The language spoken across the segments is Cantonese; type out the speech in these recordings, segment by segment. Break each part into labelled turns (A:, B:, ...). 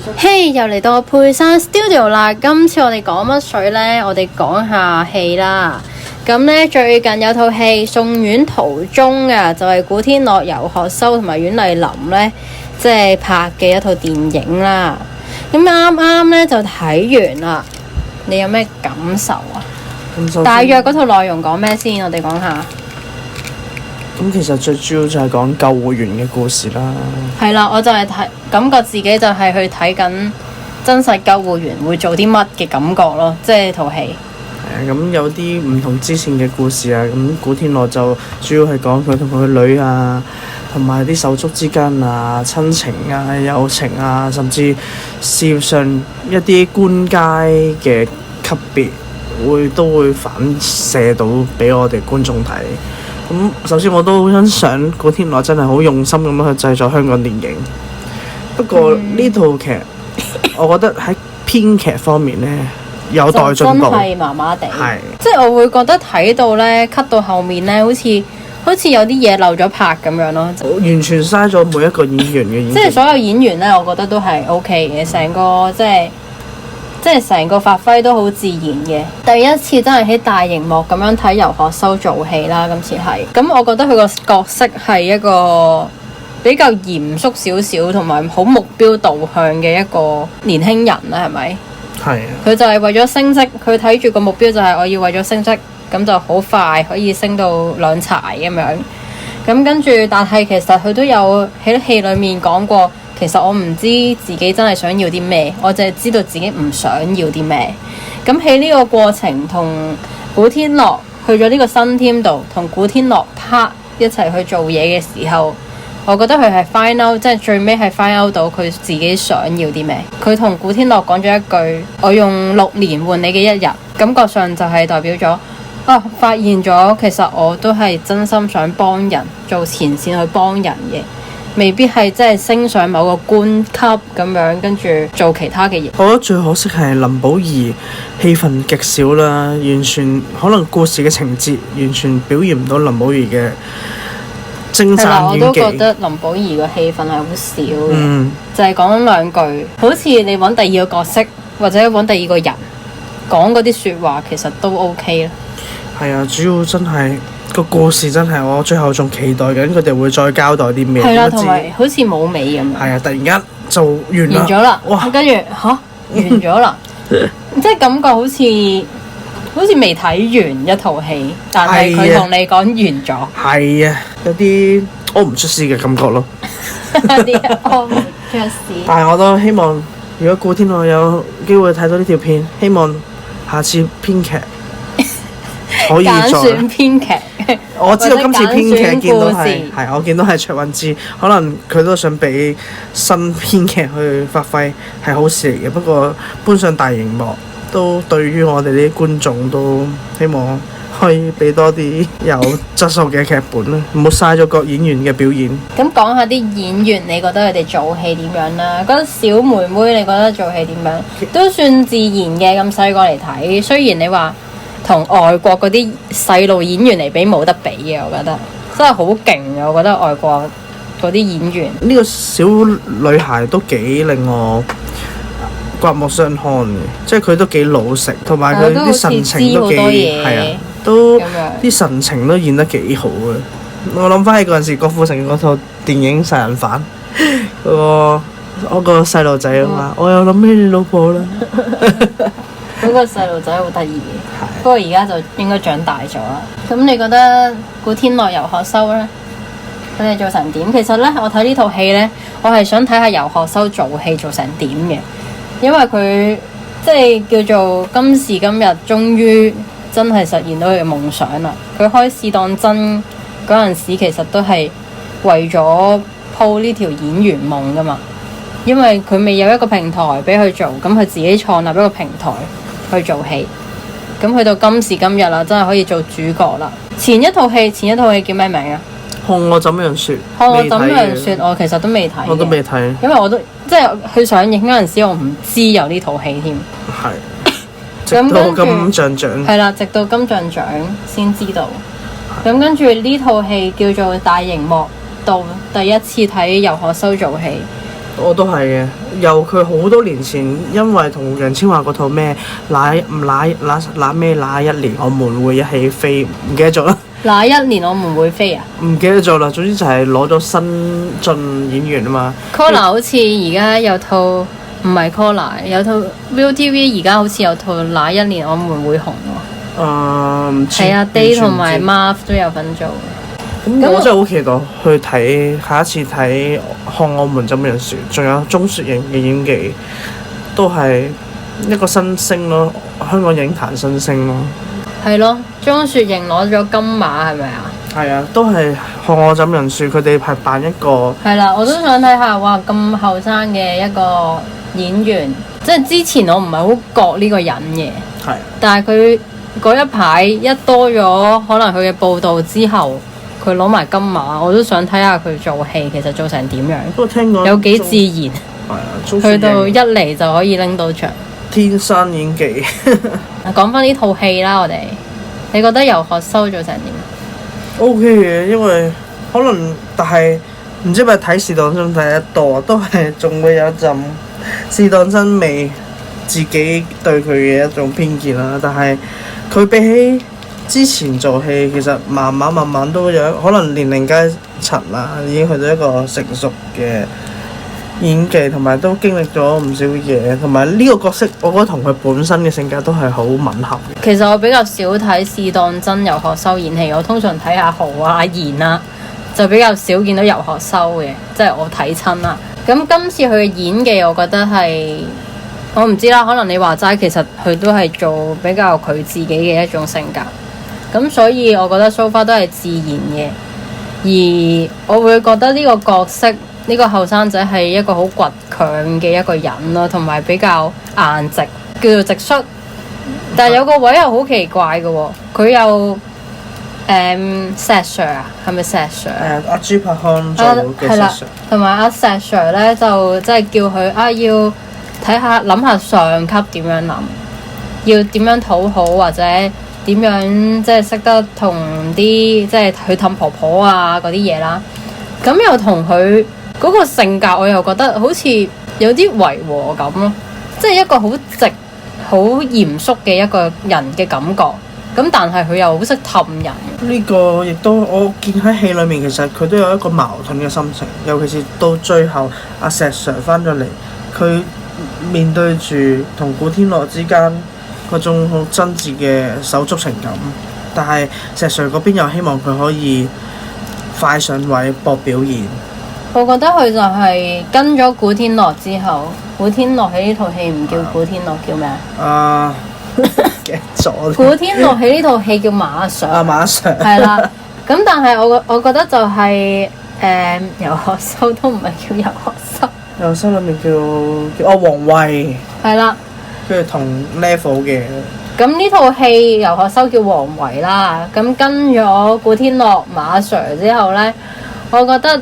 A: 嘿，又嚟到佩珊 Studio 啦！今次我哋講乜水呢？我哋講下戲啦。咁呢，最近有套戲《送院途中》啊，就係古天樂、游學修同埋阮麗琳呢，即係拍嘅一套電影啦。咁啱啱呢就睇完啦，你有咩感受啊？大約嗰套內容講咩先？我哋講下。
B: 咁其實最主要就係講救護員嘅故事啦。
A: 係啦，我就係感覺自己就係去睇緊真實救護員會做啲乜嘅感覺咯，即係套戲。
B: 係啊，咁有啲唔同支線嘅故事啊。咁古天樂就主要係講佢同佢女啊，同埋啲手足之間啊、親情啊、友情啊，甚至事業上一啲官階嘅級別都會反射到俾我哋觀眾睇。咁首先我都好欣賞古天樂真係好用心咁樣去製作香港電影。不過呢套劇，我覺得喺編劇方面呢，有待進步。
A: 真係麻麻地。
B: 係。
A: 即係我會覺得睇到呢 cut 到後面呢，好似有啲嘢漏咗拍咁樣咯。
B: 完全嘥咗每一個演員嘅演技。
A: 即係所有演員呢，我覺得都係 OK 嘅，成個即係成個發揮都好自然嘅。第一次真係喺大熒幕咁樣睇游學修做戲啦，今次係。咁我覺得佢個角色係一個比較嚴肅少少，同埋好目標導向嘅一個年輕人啦，係咪？
B: 係啊。
A: 佢就係為咗升職，佢睇住個目標就係我要為咗升職，咁就好快可以升到兩柴咁樣。咁跟住，但係其實佢都有喺戲裡面講過。其實我唔知自己真係想要啲咩，我淨係知道自己唔想要啲咩。咁喺呢個過程，同古天樂去咗呢個新 team 度，同古天樂一齊去做嘢嘅時候，我覺得佢係 find out， 即係最尾係 find out 到佢自己想要啲咩。佢同古天樂講咗一句：我用6年換你嘅一日，感覺上就係代表咗發現咗其實我都係真心想幫人，做前線去幫人嘅。未必係即係升上某個官級咁樣，跟住做其他嘅嘢。
B: 我覺得最可惜係林保怡戲份極少啦，完全可能故事嘅情節完全表現唔到林保怡嘅精湛演技。
A: 我都覺得林保怡嘅戲份係好少嘅，就係講兩句，好似你揾第二個角色或者揾第二個人講嗰啲説話，其實都 OK 啦。
B: 係啊，主要真係。個故事真係我最後仲期待緊佢哋會再交代啲咩？
A: 係啦，同埋好似冇尾咁樣。
B: 係啊，突然間就完
A: 咗啦！
B: 哇，
A: 跟住完咗啦，即係感覺好似未睇完一套戲，但係佢同你講完咗。
B: 係啊，有啲屙唔出屎嘅感覺咯。
A: 有啲屙唔出屎。
B: 但係我都希望，如果古天樂有機會睇到呢條片，希望下次編劇。可以揀
A: 選編劇，
B: 我知道今次編劇見到係我見到係卓韻芝，可能佢都想俾新編劇去發揮，係好事嚟嘅。不過搬上大熒幕，都對於我哋啲觀眾都希望可以俾多啲有質素嘅劇本啦，唔好嘥咗個演員嘅表演。
A: 咁講下啲演員，你覺得佢哋做戲點樣啦？覺得小妹妹，你覺得做戲點樣？都算自然嘅，咁細個嚟睇，雖然你話。同外國嗰啲細路演員嚟比冇得比嘅，我覺得真係好勁嘅。我覺得外國嗰啲演員
B: 呢個小女孩都幾令我刮目相看嘅，即係佢都幾老實，同埋佢啲神情都幾係啊，都啲神情都演得幾好嘅。我諗翻起嗰陣時，郭富城嗰套電影《殺人犯》嗰個細路仔啊嘛，我又諗起你老婆啦。
A: 嗰個細路仔好得意嘅，不過而家就應該長大咗啦。咁你覺得古天樂、游學修呢？佢哋做成點？其實呢，我睇呢套戲呢，我係想睇下游學修做戲做成點嘅，因為佢即係叫做今時今日，終於真係實現到佢嘅夢想啦。佢開試當真嗰陣時，其實都係為咗鋪呢條演員夢噶嘛，因為佢未有一個平台俾佢做，咁佢自己創立一個平台。去做戲，咁去到今時今日啦，真係可以做主角啦。前一套戲叫咩名啊？
B: 看我怎樣說？
A: 看我怎樣說？我其實都未睇。
B: 我都未睇，
A: 因為我都即係佢上映嗰陣時，我唔知有呢套戲添。
B: 係。直到金像獎。
A: 係啦，直到金像獎先知道。咁跟住呢套戲叫做大熒幕度第一次睇游學修做戲。
B: 我都係嘅，由佢好多年前，因為同楊千嬅嗰套咩那一年我們會一起飛，唔記得咗啦。
A: 哪一年我們會飛啊？
B: 唔記得咗啦，總之就係攞咗新晉演員啊嘛。
A: Collar 好似而家有套唔係 Collar， 有套 ViuTV 而家好似有套哪一年我們會紅喎。
B: 唔知。
A: 係啊，Day 同埋 Marv 都有份做。
B: 咁我真係好期待去睇下一次睇《看我們怎麼樣說》，仲有鐘雪瑩嘅演技都係一個新星咯，香港影壇新星咯。
A: 係咯，鐘雪瑩攞咗金馬係咪啊？
B: 係啊，都係看我怎麼樣說，佢哋係扮一個。
A: 係啦，我都想睇下，哇咁後生嘅一個演員，即係之前我唔係好覺呢個人嘅。
B: 係。
A: 但係佢嗰一排一多咗，可能佢嘅報導之後。佢攞埋金馬，我都想睇下佢做戲，其實做成點樣？
B: 不過聽講
A: 有幾自然，
B: 係啊，
A: 去到一嚟就可以拎到獎。
B: 天生演技。
A: 講翻呢套戲啦，我哋，你覺得遊學修做成點
B: ？OK 嘅，因為可能，但係唔知係咪睇試當真睇得多，都係仲會有一陣試當真味，自己對佢嘅一種偏見啦。但係佢比起之前做戲其實慢慢都有可能年齡階層啦，已經去到一個成熟嘅演技，同埋都經歷咗唔少嘢，同埋呢個角色我覺得同佢本身嘅性格都係好吻合嘅。
A: 其實我比較少睇試當真遊學修演戲，我通常睇阿豪啊、阿賢啊，就比較少見到遊學修嘅，即係我睇親啦。咁今次佢嘅演技，我覺得係我唔知啦，可能你話齋，其實佢都係做比較佢自己嘅一種性格。咁所以我覺得 so far 都係自然嘅，而我會覺得呢個角色呢個後生仔係一個好倔強嘅一個人咯，同埋比較硬直，叫做直率。但係有個位又好奇怪嘅喎，佢又石 Sir 啊，係咪石 Sir？
B: 阿朱柏康做嘅石 Sir，
A: 同埋阿石 Sir 咧就即係叫佢要睇下諗下上級點樣諗，要點樣討好或者點樣即係識得同啲即係去氹婆婆啊嗰啲嘢啦，咁又同佢嗰個性格我又覺得好似有啲違和咁咯，即係一個好直好嚴肅嘅一個人嘅感覺，咁但係佢又好識氹人。
B: 呢個亦都我見喺戲裏面，其實佢都有一個矛盾嘅心情，尤其是到最後阿石 Sir 翻咗嚟，佢面對住同古天樂之間嗰種好真摯嘅手足情感，但係石 Sir 嗰邊又希望佢可以快上位搏表現。
A: 我覺得佢就係跟咗古天樂之後，古天樂喺呢套戲唔叫古天樂，叫咩啊？記咗。古天樂喺呢套戲叫馬 Sir。馬 Sir。係啦，咁但係我覺得就係遊學修都唔係叫遊學修。
B: 遊學修裏面叫王慧。係啦。跟住同 level 嘅。
A: 咁呢套戲遊學修叫王維啦，咁跟咗古天樂馬 Sir 之後呢，我覺得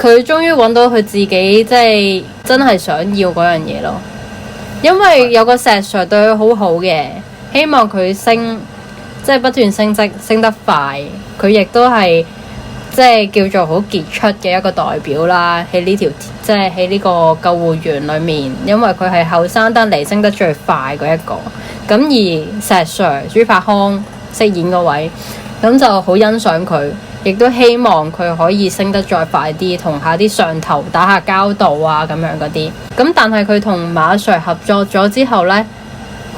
A: 佢終於揾到佢自己，即係真係想要嗰樣嘢咯。因為有個石 Sir 對佢好好嘅，希望佢升，即係不斷升職，升得快。佢亦都係即係叫做好傑出嘅一個代表啦。喺呢條即係喺呢個救護員裏面，因為佢係後生得嚟升得最快嗰一個。咁而石 Sir 朱柏康飾演嗰位，咁就好欣賞佢，亦都希望佢可以升得再快啲，同下啲上頭打下交道啊咁樣嗰啲。咁但係佢同馬 Sir 合作咗之後呢，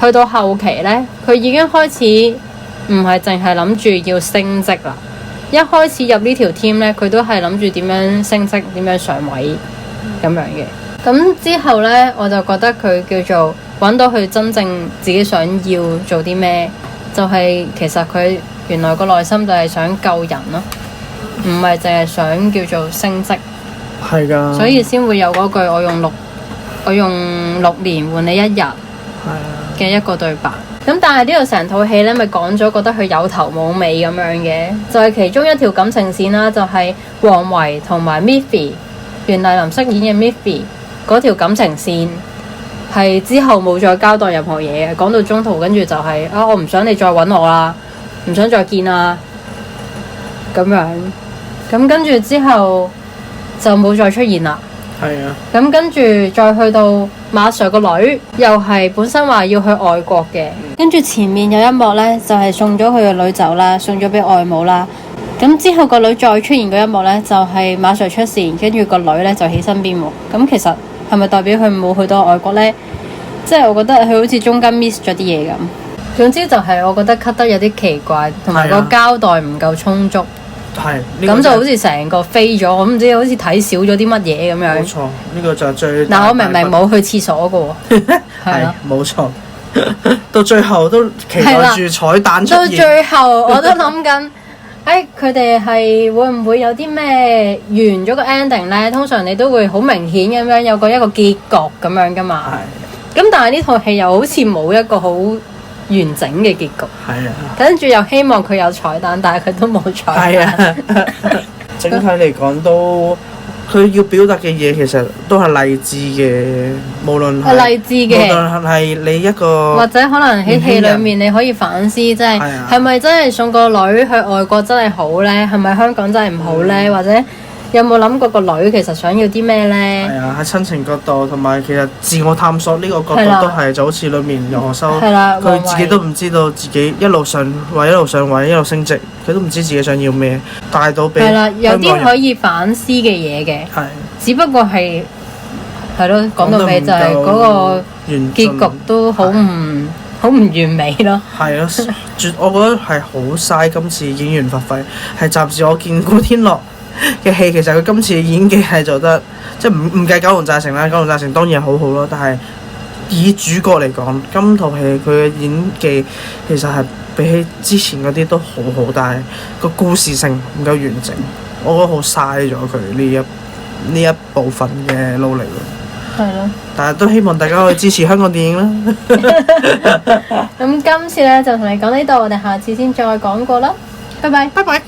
A: 去到後期呢，佢已經開始唔係淨係諗住要升職啦。一開始入呢條 team 呢，佢都係諗住點樣升職、點樣上位咁樣嘅。咁之後呢，我就覺得佢叫做揾到佢真正自己想要做啲咩，就係其實佢原來個內心就係想救人咯，唔係淨係想叫做升職。
B: 係㗎。所
A: 以先會有嗰句我用6年換你1日嘅一個對白。咁但係呢度成套戲呢咪講咗覺得佢有頭冇尾咁樣嘅，就係其中一條感情線啦，就係王維同埋 Miffy 袁麗琳飾演嘅 Miffy 嗰條感情線。係之後冇再交代任何嘢嘅，講到中途跟住就係我唔想你再揾我啦，唔想再見啦咁樣，咁跟住之後就冇再出現啦。
B: 係啊，
A: 咁跟住再去到馬 Sir 個女，又係本身話要去外國嘅，跟住前面有一幕呢，就係送咗佢個女走啦，送咗俾外母啦。咁之後個女再出現嗰一幕呢，就係馬 Sir 出線，跟住個女呢就喺身邊喎。咁其實係咪代表佢冇去到外國呢？即係我覺得佢好似中間 miss 咗啲嘢咁。總之就係我覺得 cut 得有啲奇怪，同埋個交代唔夠充足。
B: 係，
A: 咁就好似成個飛咗，我唔知好似睇少咗啲乜嘢咁樣。
B: 冇錯，呢個就係最大。
A: 嗱，我明明冇去廁所嘅喎。
B: 係冇錯，到最後都期待住彩蛋出現。
A: 到最後我都諗緊，佢哋係會唔會有啲咩完咗個 ending 呢？通常你都會好明顯咁樣有一個結局咁樣噶嘛。係。咁但係呢套戲又好似冇一個好完整嘅結局。係啊。跟住又希望佢有彩蛋，但係佢都冇彩蛋。係啊。
B: 整體嚟講都。佢要表達嘅嘢其實都係勵志嘅，無論係勵志嘅，無論係你一個
A: 或者可能喺戲裡面你可以反思，即係係咪真係送個女去外國真係好呢？係咪香港真係唔好呢？或者有冇諗過個女其實想要啲咩呢？
B: 係啊，喺親情角度同埋其實自我探索呢個角度都係就好似裡面游學修，佢自己都唔知道自己一路上位一路上位一路升職，佢都唔知自己想要咩，帶到俾香港人。
A: 有啲可以反思嘅嘢嘅，只不過係咯，講到尾就係嗰個結局都好唔完美咯。係咯，
B: 我覺得係好嘥今次演員發揮，係暫時我見古天樂嘅戲，其實佢今次演技係做得即係唔計《九龍寨城》啦，《九龍寨城》當然係好好咯，但係以主角嚟講，今套戲佢嘅演技其實係比起之前嗰啲都好好，但係個故事性唔夠完整，我覺得好嘥咗佢呢一部分嘅努力咯。係咯。但係都希望大家可以支持香港電影啦。
A: 咁今次呢就同你講呢度，我哋下次先再講過啦。拜拜。拜拜。